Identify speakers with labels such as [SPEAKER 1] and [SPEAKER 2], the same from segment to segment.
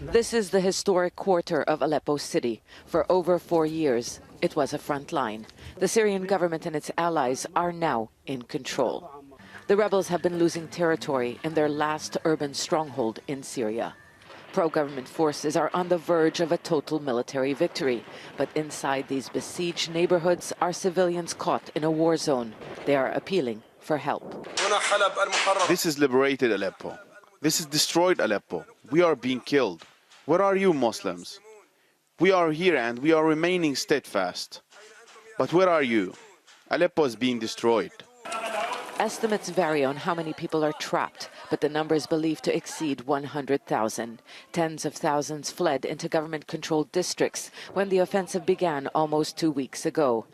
[SPEAKER 1] This is the historic quarter of Aleppo city. For over 4 years, it was a front line. The Syrian government and its allies are now in control. The rebels have been losing territory in their last urban stronghold in Syria. Pro-government forces are on the verge of a total military victory. But inside these besieged neighborhoods are civilians caught in a war zone. They are appealing for help.
[SPEAKER 2] This is liberated Aleppo. This is destroyed Aleppo. We are being killed. Where are you, Muslims? We are here and we are remaining steadfast. But where are you? Aleppo is being destroyed.
[SPEAKER 1] Estimates vary on how many people are trapped, but the number is believed to exceed 100,000. Tens of thousands fled into government-controlled districts when the offensive began almost 2 weeks ago.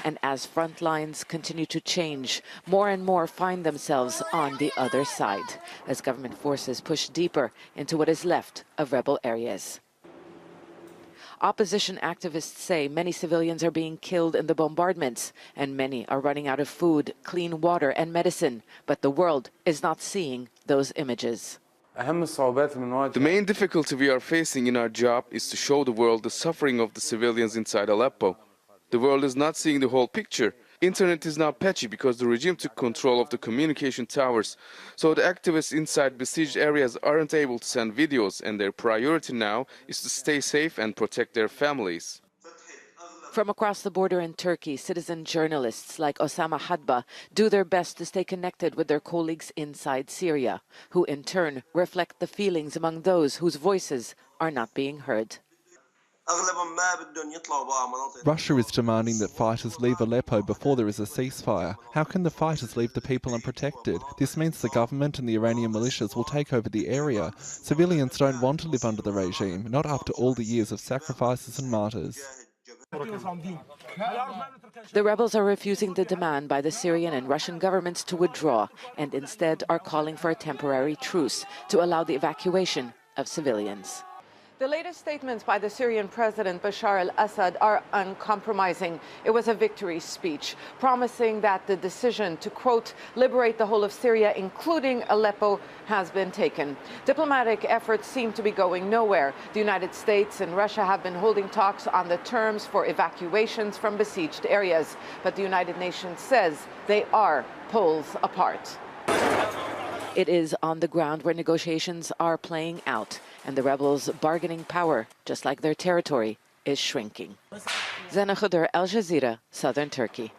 [SPEAKER 1] And as front lines continue to change, more and more find themselves on the other side, as government forces push deeper into what is left of rebel areas. Opposition activists say many civilians are being killed in the bombardments, and many are running out of food, clean water, and medicine. But the world is not seeing those images.
[SPEAKER 3] The main difficulty we are facing in our job is to show the world the suffering of the civilians inside Aleppo. The world is not seeing the whole picture. Internet is now patchy because the regime took control of the communication towers. So the activists inside besieged areas aren't able to send videos, and their priority now is to stay safe and protect their families.
[SPEAKER 1] From across the border in Turkey, citizen journalists like Osama Hadba do their best to stay connected with their colleagues inside Syria, who in turn reflect the feelings among those whose voices are not being heard.
[SPEAKER 4] Russia is demanding that fighters leave Aleppo before there is a ceasefire. How can the fighters leave the people unprotected? This means the government and the Iranian militias will take over the area. Civilians don't want to live under the regime, not after all the years of sacrifices and martyrs.
[SPEAKER 1] The rebels are refusing the demand by the Syrian and Russian governments to withdraw, and instead are calling for a temporary truce to allow the evacuation of civilians. The latest statements by the Syrian President Bashar al-Assad are uncompromising. It was a victory speech, promising that the decision to, quote, liberate the whole of Syria, including Aleppo, has been taken. Diplomatic efforts seem to be going nowhere. The United States and Russia have been holding talks on the terms for evacuations from besieged areas, but the United Nations says they are poles apart. It is on the ground where negotiations are playing out, and the rebels' bargaining power, just like their territory, is shrinking. Zena Khudur, Al Jazeera, Southern Turkey.